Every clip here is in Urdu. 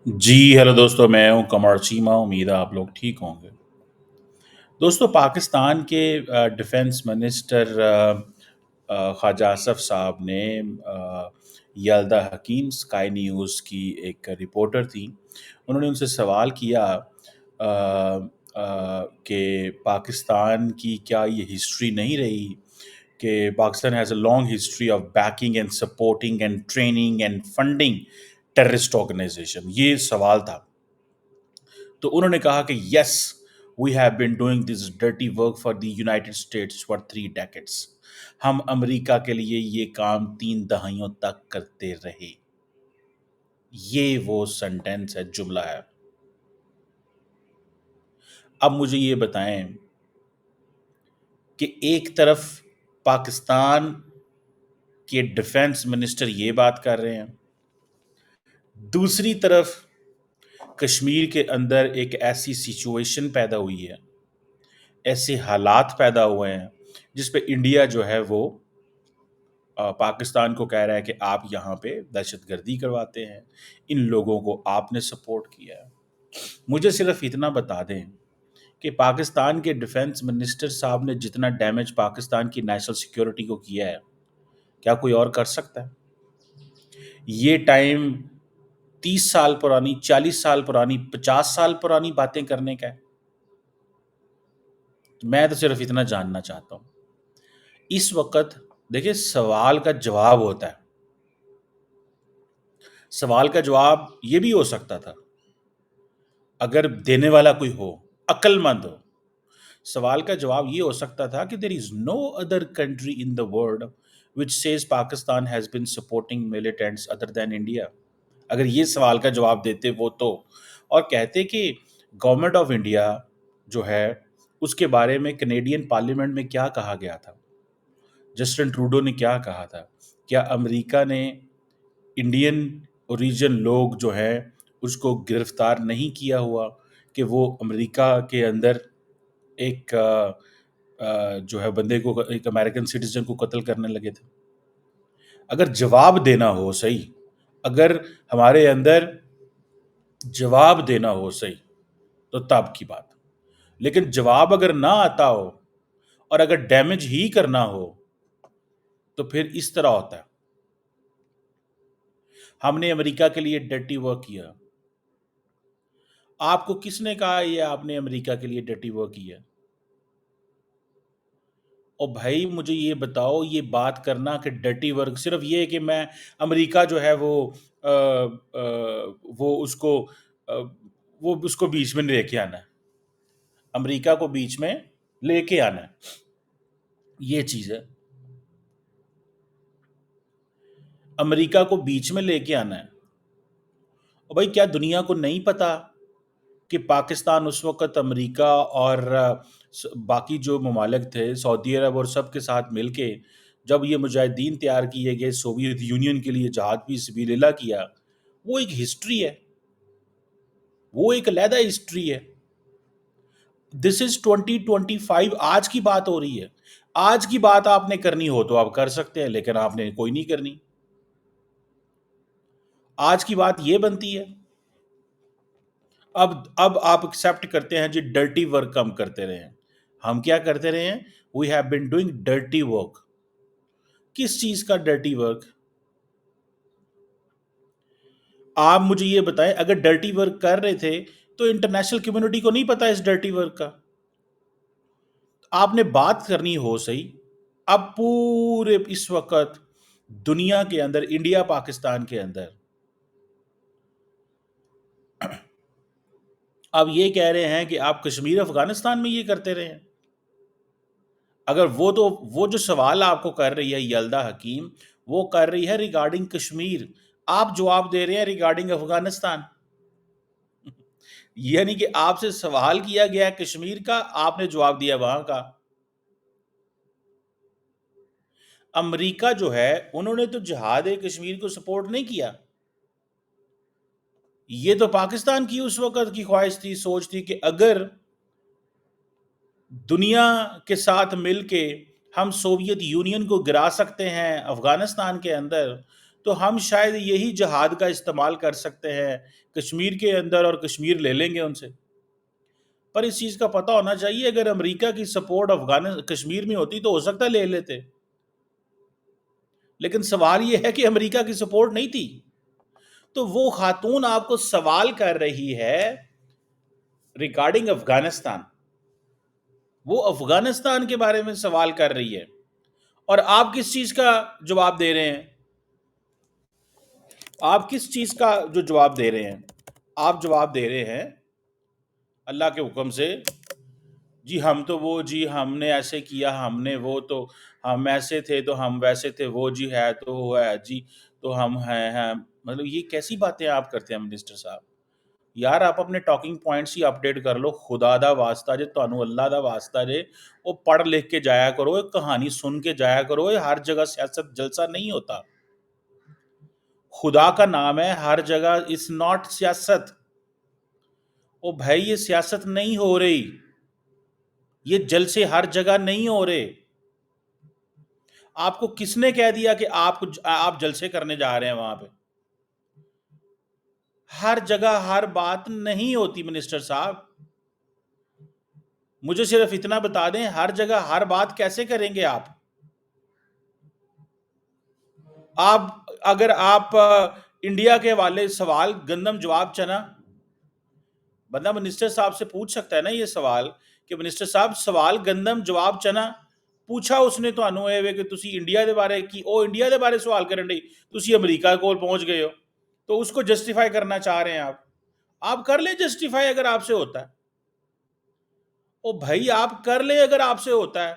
جی ہیلو دوستو، میں ہوں کمر چیمہ. امید ہے آپ لوگ ٹھیک ہوں گے. دوستو، پاکستان کے ڈیفنس منسٹر خواجہ آصف صاحب نے یلدا حکیم اسکائی نیوز کی ایک رپورٹر تھی. انہوں نے ان سے سوال کیا کہ پاکستان کی کیا یہ ہسٹری نہیں رہی کہ Pakistan has a long history of backing and supporting and training and funding terrorist organization. یہ سوال تھا. تو انہوں نے کہا کہ yes, we have been doing this dirty work for the United States for 3 decades. ہم امریکہ کے لیے یہ کام 3 دہائیوں تک کرتے رہے. یہ وہ سنٹینس ہے، جملہ ہے. اب مجھے یہ بتائیں کہ ایک طرف پاکستان کے ڈیفنس منسٹر یہ بات کر رہے ہیں، دوسری طرف کشمیر کے اندر ایک ایسی سچویشن پیدا ہوئی ہے، ایسے حالات پیدا ہوئے ہیں جس پہ انڈیا جو ہے وہ پاکستان کو کہہ رہا ہے کہ آپ یہاں پہ دہشت گردی کرواتے ہیں، ان لوگوں کو آپ نے سپورٹ کیا ہے. مجھے صرف اتنا بتا دیں کہ پاکستان کے ڈیفنس منسٹر صاحب نے جتنا ڈیمیج پاکستان کی نیشنل سیکیورٹی کو کیا ہے، کیا کوئی اور کر سکتا ہے؟ یہ ٹائم 30 سال پرانی، 40 سال پرانی، 50 سال پرانی باتیں کرنے کا ہے. میں تو صرف اتنا جاننا چاہتا ہوں. اس وقت دیکھیں، سوال کا جواب ہوتا ہے. سوال کا جواب یہ بھی ہو سکتا تھا اگر دینے والا کوئی ہو، عقل مند ہو. سوال کا جواب یہ ہو سکتا تھا کہ there is no other country in the world which says Pakistan has been supporting militants other than India. اگر یہ سوال کا جواب دیتے وہ تو، اور کہتے کہ گورنمنٹ آف انڈیا جو ہے اس کے بارے میں کینیڈین پارلیمنٹ میں کیا کہا گیا تھا، جسٹن ٹروڈو نے کیا کہا تھا. کیا امریکہ نے انڈین اوریجن لوگ جو ہیں اس کو گرفتار نہیں کیا ہوا کہ وہ امریکہ کے اندر ایک جو ہے بندے کو، ایک امریکن سٹیزن کو قتل کرنے لگے تھے؟ اگر جواب دینا ہو صحیح، اگر ہمارے اندر جواب دینا ہو صحیح تو تب کی بات. لیکن جواب اگر نہ آتا ہو اور اگر ڈیمیج ہی کرنا ہو تو پھر اس طرح ہوتا ہے. ہم نے امریکہ کے لیے ڈرٹی ورک کیا. آپ کو کس نے کہا یہ آپ نے امریکہ کے لیے ڈرٹی ورک کیا؟ اور بھائی مجھے یہ بتاؤ، یہ بات کرنا کہ ڈرٹی ورک صرف یہ ہے کہ میں امریکہ جو ہے وہ اس کو وہ اس کو بیچ میں لے کے آنا ہے، امریکہ کو بیچ میں لے کے آنا ہے، یہ چیز ہے. امریکہ کو بیچ میں لے کے آنا ہے. اور بھائی کیا دنیا کو نہیں پتا کہ پاکستان اس وقت امریکہ اور باقی جو ممالک تھے، سعودی عرب اور سب کے ساتھ مل کے جب یہ مجاہدین تیار کیے گئے سوویت یونین کے لیے، جہاد فی سبیل اللہ کیا، وہ ایک ہسٹری ہے، وہ ایک علیحدہ ہسٹری ہے. دس از 2025، آج کی بات ہو رہی ہے. آج کی بات آپ نے کرنی ہو تو آپ کر سکتے ہیں، لیکن آپ نے کوئی نہیں کرنی. آج کی بات یہ بنتی ہے. اب آپ ایکسپٹ کرتے ہیں جی ڈرٹی ورک ہم کرتے رہے ہیں. ہم کیا کرتے رہے ہیں؟ We have been doing dirty work. کس چیز کا ڈرٹی ورک؟ آپ مجھے یہ بتائیں، اگر ڈرٹی ورک کر رہے تھے تو انٹرنیشنل کمیونٹی کو نہیں پتا اس ڈرٹی ورک کا؟ آپ نے بات کرنی ہو صحیح. اب پورے اس وقت دنیا کے اندر، انڈیا پاکستان کے اندر اب یہ کہہ رہے ہیں کہ آپ کشمیر افغانستان میں یہ کرتے رہے ہیں. اگر وہ جو سوال آپ کو کر رہی ہے یلدا حکیم، وہ کر رہی ہے ریگارڈنگ کشمیر، آپ جواب دے رہے ہیں ریگارڈنگ افغانستان. یعنی کہ آپ سے سوال کیا گیا کشمیر کا، آپ نے جواب دیا وہاں کا. امریکہ جو ہے انہوں نے تو جہاد کشمیر کو سپورٹ نہیں کیا. یہ تو پاکستان کی اس وقت کی خواہش تھی، سوچ تھی کہ اگر دنیا کے ساتھ مل کے ہم سوویت یونین کو گرا سکتے ہیں افغانستان کے اندر، تو ہم شاید یہی جہاد کا استعمال کر سکتے ہیں کشمیر کے اندر اور کشمیر لے لیں گے ان سے. پر اس چیز کا پتہ ہونا چاہیے اگر امریکہ کی سپورٹ کشمیر میں ہوتی تو ہو سکتا ہے لے لیتے. لیکن سوال یہ ہے کہ امریکہ کی سپورٹ نہیں تھی. تو وہ خاتون آپ کو سوال کر رہی ہے ریگارڈنگ افغانستان. وہ افغانستان کے بارے میں سوال کر رہی ہے اور آپ کس چیز کا جواب دے رہے ہیں؟ آپ کس چیز کا جو جواب دے رہے ہیں؟ آپ جواب دے رہے ہیں اللہ کے حکم سے جی ہم تو وہ جی ہم نے ایسے کیا ہم نے وہ تو ہم ایسے تھے تو ہم ویسے تھے وہ جی ہے تو وہ ہے جی تو ہم ہیں. مطلب یہ کیسی باتیں آپ کرتے ہیں منسٹر صاحب؟ یار آپ اپنے ٹاکنگ پوائنٹس ہی اپڈیٹ کر لو. خدا دا واسطہ جے تانوں اللہ دا واسطہ جے وہ پڑھ لکھ کے جایا کرو, ایک کہانی سن کے جایا کرو. ہر جگہ سیاست جلسہ نہیں ہوتا. خدا کا نام ہے ہر جگہ اس ناٹ سیاست. او بھائی یہ سیاست نہیں ہو رہی, یہ جلسے ہر جگہ نہیں ہو رہے. آپ کو کس نے کہہ دیا کہ آپ جلسے کرنے جا رہے ہیں وہاں پہ؟ ہر جگہ ہر بات نہیں ہوتی منسٹر صاحب. مجھے صرف اتنا بتا دیں ہر جگہ ہر بات کیسے کریں گے آپ؟ اگر آپ انڈیا کے والے سوال گندم جواب چنا, بندہ منسٹر صاحب سے پوچھ سکتا ہے نا یہ سوال کہ منسٹر صاحب سوال گندم جواب چنا پوچھا اس نے تو کہ تسی انڈیا دے بارے کی انڈیا دے بارے سوال کرن ڈی تسی امریکہ کول پہنچ گئے ہو تو اس کو جسٹیفائی کرنا چاہ رہے ہیں آپ کر لیں جسٹیفائی اگر آپ سے ہوتا ہے. او بھائی آپ کر لیں اگر آپ سے ہوتا ہے,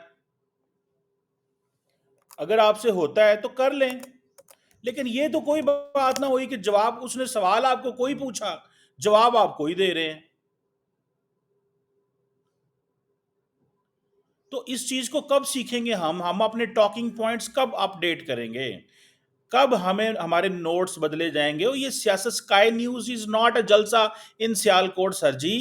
اگر آپ سے ہوتا ہے تو کر لیں. لیکن یہ تو کوئی بات نہ ہوئی کہ جواب اس نے سوال آپ کو کوئی پوچھا جواب آپ کو ہی دے رہے ہیں. تو اس چیز کو کب سیکھیں گے ہم اپنے ٹاکنگ پوائنٹس کب اپڈیٹ کریں گے, کب ہمیں ہمارے نوٹس بدلے جائیں گے؟ یہ سیاست sky news is not a جلسہ ان سیالکوٹ سر جی.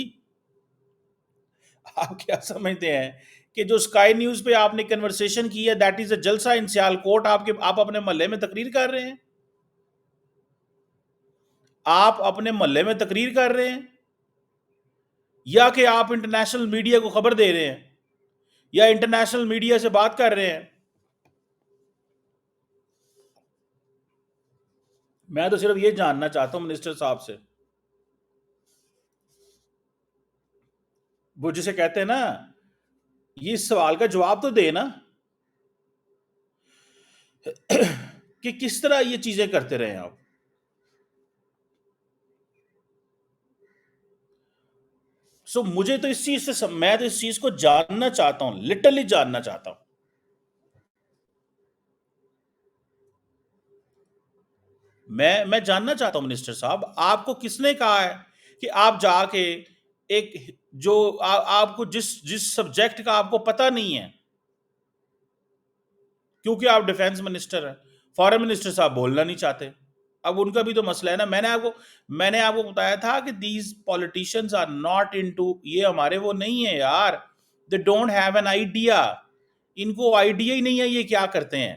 آپ کیا سمجھتے ہیں کہ جو سکائی نیوز پہ آپ نے کنورسیشن کی ہے دیٹ از اے جلسہ ان سیالکوٹ؟ آپ اپنے محلے میں تقریر کر رہے ہیں, آپ اپنے محلے میں تقریر کر رہے ہیں, یا کہ آپ انٹرنیشنل میڈیا کو خبر دے رہے ہیں یا انٹرنیشنل میڈیا سے بات کر رہے ہیں؟ میں تو صرف یہ جاننا چاہتا ہوں منسٹر صاحب سے, وہ جسے کہتے ہیں نا یہ سوال کا جواب تو دے نا کہ کس طرح یہ چیزیں کرتے رہے آپ. مجھے تو اس چیز سے میں تو اس چیز کو جاننا چاہتا ہوں, لٹرلی جاننا چاہتا ہوں. میں جاننا چاہتا ہوں منسٹر صاحب آپ کو کس نے کہا ہے کہ آپ جا کے ایک جو آپ کو جس سبجیکٹ کا آپ کو پتہ نہیں ہے, کیونکہ آپ ڈیفنس منسٹر ہیں, فارن منسٹر صاحب بولنا نہیں چاہتے. اب ان کا بھی تو مسئلہ ہے نا. میں نے آپ کو بتایا تھا کہ these politicians are not into, یہ ہمارے وہ نہیں ہے یار, they don't have an idea. ان کو آئیڈیا ہی نہیں ہے یہ کیا کرتے ہیں.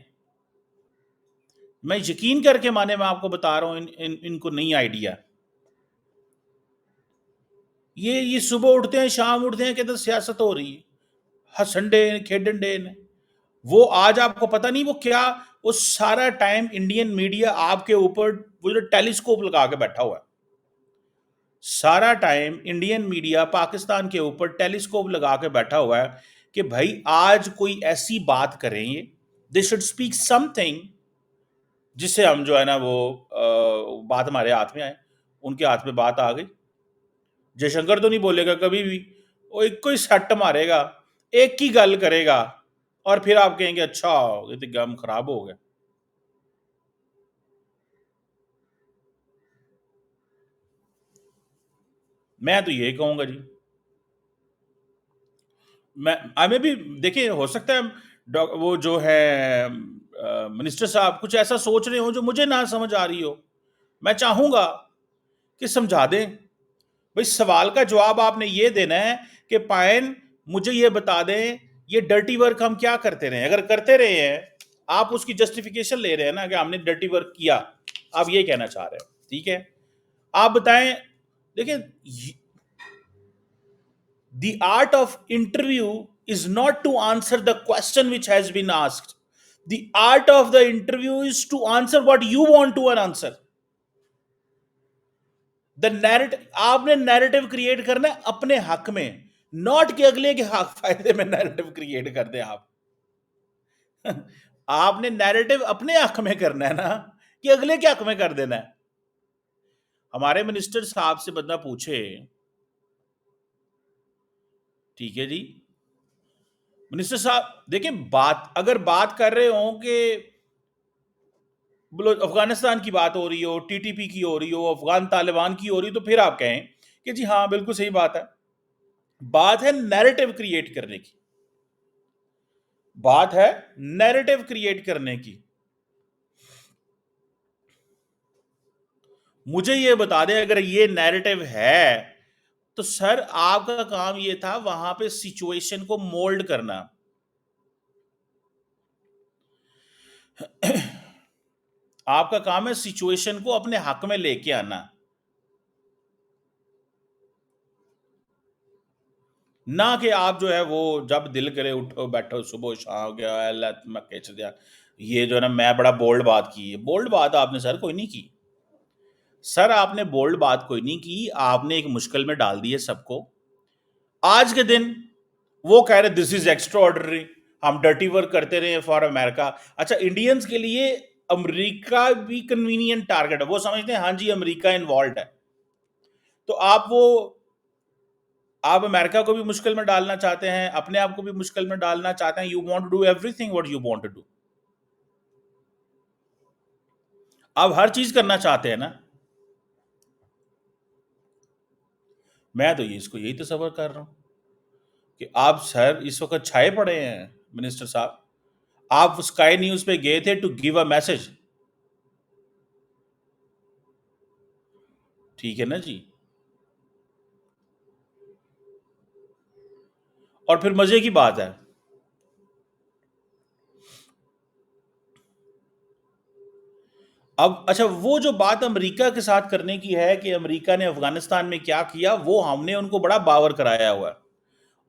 میں یقین کر کے مانے میں آپ کو بتا رہا ہوں ان کو نہیں آئیڈیا. یہ صبح اٹھتے ہیں شام اٹھتے ہیں کہتے سیاست ہو رہی ہے, ہسن ڈے کھیڈن ڈے نے. وہ آج آپ کو پتہ نہیں وہ کیا, وہ سارا ٹائم انڈین میڈیا آپ کے اوپر وہ جو ٹیلیسکوپ لگا کے بیٹھا ہوا ہے. سارا ٹائم انڈین میڈیا پاکستان کے اوپر ٹیلیسکوپ لگا کے بیٹھا ہوا ہے کہ بھائی آج کوئی ایسی بات کریں گے, they should speak some thing جس سے ہم جو ہے نا وہ بات ہمارے ہاتھ میں آئے. ان کے ہاتھ میں بات آ گئی. جے شنکر تو نہیں بولے گا کبھی بھی, وہ ایک کوئی سٹ مارے گا, ایک کی گل کرے گا اور پھر آپ کہیں گے اچھا یہ تو گم خراب ہو گیا. میں تو یہی کہوں گا جی. ہمیں بھی دیکھیں ہو سکتا ہے وہ جو ہے منسٹر صاحب کچھ ایسا سوچ رہے ہوں جو مجھے نہ سمجھ آ رہی ہو. میں چاہوں گا کہ سمجھا دیں. بھئی سوال کا جواب آپ نے یہ دینا ہے کہ پائن مجھے یہ بتا دیں یہ ڈرٹی ورک ہم کیا کرتے رہے ہیں. اگر کرتے رہے ہیں آپ اس کی جسٹیفیکیشن لے رہے ہیں نا کہ ہم نے ڈرٹی ورک کیا, آپ یہ کہنا چاہ رہے ہیں, ٹھیک ہے. آپ بتائیں, دیکھیں, the art of interview is not to answer the question which has been asked. The art of the interview is to answer what you want to answer. The narrative, آپ نے نیریٹو کریٹ کرنا ہے اپنے حق میں, ناٹ کہ اگلے کے حق فائدے میں نیریٹو کریٹ کر دیں آپ. آپ نے نیریٹو اپنے حق میں کرنا ہے نا, کہ اگلے کے حق میں کر دینا ہے. ہمارے منسٹر صاحب سے بندہ پوچھے, ٹھیک ہے جی, منسٹر صاحب دیکھیں, بات اگر بات کر رہے ہوں کہ افغانستان کی بات ہو رہی ہو, ٹی ٹی پی کی ہو رہی ہو, افغان طالبان کی ہو رہی ہو, تو پھر آپ کہیں کہ جی ہاں بالکل صحیح بات ہے. بات ہے نیریٹو کریٹ کرنے کی, بات ہے نیریٹو کریٹ کرنے کی. مجھے یہ بتا دیں اگر یہ نیریٹو ہے تو سر آپ کا کام یہ تھا وہاں پہ سچویشن کو مولڈ کرنا. آپ کا کام ہے سچویشن کو اپنے حق میں لے کے آنا, نہ کہ آپ جو ہے وہ جب دل کرے اٹھو بیٹھو صبح شام ہو گیا اللہ میں کھینچ دیا, یہ جو ہے نا میں بڑا بولڈ بات کی ہے. بولڈ بات آپ نے سر کوئی نہیں کی, سر آپ نے بولڈ بات کوئی نہیں کی, آپ نے ایک مشکل میں ڈال دی ہے سب کو. آج کے دن وہ کہہ رہے دس از ایکسٹرا آرڈنری, ہم ڈرٹی ورک کرتے رہے فار امریکہ. اچھا, انڈینز کے لیے امریکہ بھی کنوینئنٹ ٹارگٹ ہے, وہ سمجھتے ہیں ہاں جی امریکہ انوالوڈ ہے, تو آپ امریکہ کو بھی مشکل میں ڈالنا چاہتے ہیں, اپنے آپ کو بھی مشکل میں ڈالنا چاہتے ہیں. You want to do everything what you want to do, آپ ہر چیز کرنا چاہتے ہیں نا. میں تو اس کو یہی تصور کر رہا ہوں کہ آپ سر اس وقت چھائے پڑے ہیں منسٹر صاحب, آپ اسکائی نیوز پہ گئے تھے ٹو گیو اے میسج, ٹھیک ہے نا جی, اور پھر مزے کی بات ہے, اب اچھا وہ جو بات امریکہ کے ساتھ کرنے کی ہے کہ امریکہ نے افغانستان میں کیا کیا, وہ ہم نے ان کو بڑا باور کرایا ہوا ہے.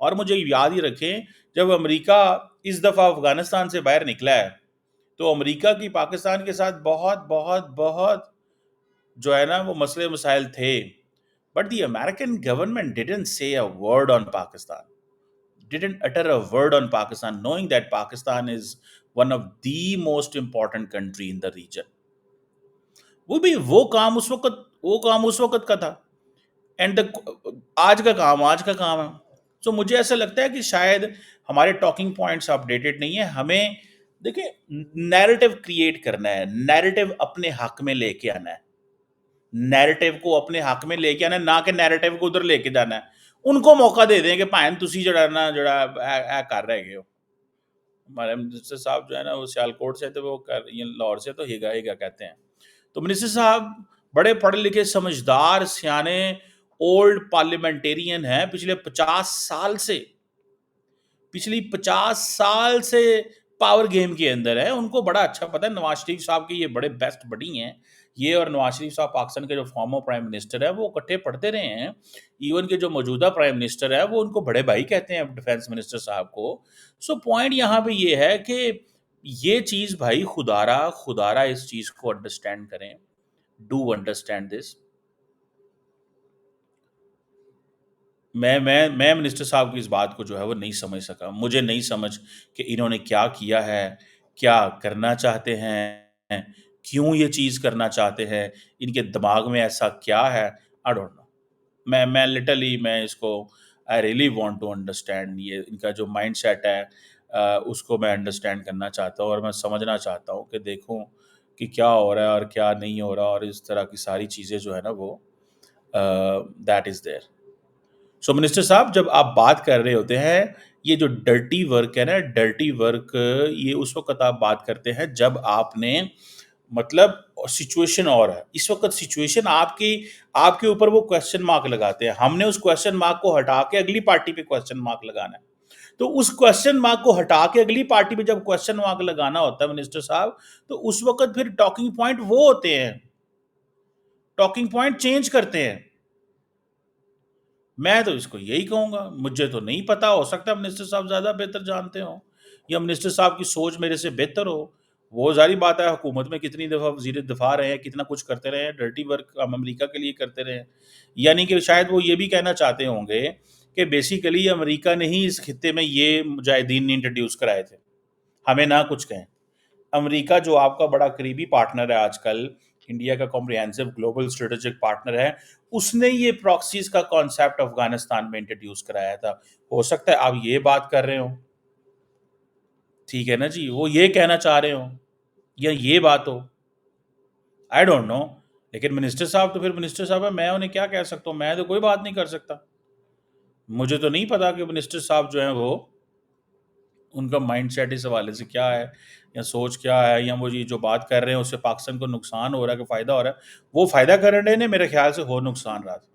اور مجھے یاد ہی رکھیں, جب امریکہ اس دفعہ افغانستان سے باہر نکلا ہے تو امریکہ کی پاکستان کے ساتھ بہت بہت بہت جو ہے نا وہ مسئلے مسائل تھے, but the American government didn't say a word on Pakistan, didn't utter a word on Pakistan, knowing that Pakistan is one of the most important country in the region. وہ بھی وہ کام اس وقت کا تھا, اینڈ آج کا کام ہے. تو مجھے ایسا لگتا ہے کہ شاید ہمارے ٹاکنگ پوائنٹس اپڈیٹڈ نہیں ہیں. ہمیں دیکھیں نیریٹو کریٹ کرنا ہے, نیریٹو اپنے حق میں لے کے آنا ہے, نیریٹو کو اپنے حق میں لے کے آنا ہے, نہ کہ نیریٹو کو ادھر لے کے جانا ہے. ان کو موقع دے دیں کہ بھائن تسی جڑا نا جڑا اے کر رہے ہو. ہمارے منسٹر صاحب جو ہے نا وہ سیالکوٹ سے تھے, وہ لاہور سے, تو ہیگا کہتے ہیں. تو منسٹر صاحب بڑے پڑھے لکھے سمجھدار سیانے اولڈ پارلیمنٹیرین ہیں, پچھلی 50 سال سے پاور گیم کے اندر ہے, ان کو بڑا اچھا پتہ ہے. نواز شریف صاحب کے یہ بڑے بیسٹ بڈی ہیں, یہ اور نواز شریف صاحب پاکستان کے جو فارمر پرائم منسٹر ہے وہ اکٹھے پڑھتے رہے ہیں. ایون کہ جو موجودہ پرائم منسٹر ہے وہ ان کو بڑے بھائی کہتے ہیں ڈیفینس منسٹر صاحب کو. سو پوائنٹ یہاں پہ یہ ہے کہ یہ چیز بھائی خدارہ اس چیز کو انڈرسٹینڈ کریں, ڈو انڈرسٹینڈ دس. میں منسٹر صاحب کی اس بات کو جو ہے وہ نہیں سمجھ سکا. مجھے نہیں سمجھ کہ انہوں نے کیا کیا ہے, کیا کرنا چاہتے ہیں, کیوں یہ چیز کرنا چاہتے ہیں, ان کے دماغ میں ایسا کیا ہے. I don't know. میں لٹرلی میں اس کو I really want to understand, یہ ان کا جو مائنڈ سیٹ ہے اس کو میں انڈرسٹینڈ کرنا چاہتا ہوں, اور میں سمجھنا چاہتا ہوں کہ دیکھوں کہ کیا ہو رہا ہے اور کیا نہیں ہو رہا, اور اس طرح کی ساری چیزیں جو ہے نا وہ that is there. So minister صاحب جب آپ بات کر رہے ہوتے ہیں یہ جو ڈرٹی ورک ہے نا, ڈرٹی ورک یہ اس وقت آپ بات کرتے ہیں جب آپ نے مطلب سچویشن اور ہے. اس وقت سچویشن آپ کے اوپر وہ کوشچن مارک لگاتے ہیں, ہم نے اس کوشچن مارک کو ہٹا کے اگلی پارٹی پہ کوشچن مارک لگانا ہے. تو اس کوشچن مارک کو ہٹا کے اگلی پارٹی میں جب کوشچن مارک لگانا ہوتا ہے منسٹر صاحب، تو اس وقت پھر ٹاکنگ پوائنٹ وہ ہوتے ہیں، ٹاکنگ پوائنٹ چینج کرتے ہیں۔ میں تو اس کو یہی کہوں گا، مجھے تو نہیں پتا، ہو سکتا ہے منسٹر صاحب زیادہ بہتر جانتے ہوں، یا منسٹر صاحب کی سوچ میرے سے بہتر ہو۔ وہ ظاہری بات ہے، حکومت میں کتنی دفعہ وزیر دفاع رہے ہیں، کتنا کچھ کرتے رہے ہیں، ڈرٹی ورک ہم امریکہ کے لیے کرتے رہے ہیں۔ یعنی کہ شاید وہ یہ بھی کہنا چاہتے ہوں گے کہ بیسیکلی امریکہ نے ہی اس خطے میں یہ مجاہدین انٹروڈیوس کرائے تھے، ہمیں نہ کچھ کہیں۔ امریکہ جو آپ کا بڑا قریبی پارٹنر ہے آج کل، انڈیا کا کمپریہنسو گلوبل اسٹریٹجک پارٹنر ہے، اس نے یہ پراکسیز کا کانسیپٹ افغانستان میں انٹروڈیوس کرایا تھا۔ ہو سکتا ہے آپ یہ بات کر رہے ہوں، ٹھیک ہے نا جی، وہ یہ کہنا چاہ رہے ہوں یا یہ بات ہو، آئی ڈونٹ نو۔ لیکن منسٹر صاحب تو پھر منسٹر صاحب ہے، میں انہیں کیا کہہ سکتا ہوں، میں تو کوئی بات نہیں کر سکتا۔ مجھے تو نہیں پتا کہ منسٹر صاحب جو ہیں وہ ان کا مائنڈ سیٹ اس حوالے سے کیا ہے، یا سوچ کیا ہے، یا وہ جو بات کر رہے ہیں اس سے پاکستان کو نقصان ہو رہا ہے کہ فائدہ ہو رہا ہے۔ وہ فائدہ کرنے نے میرے خیال سے ہو نقصان رہا تھا۔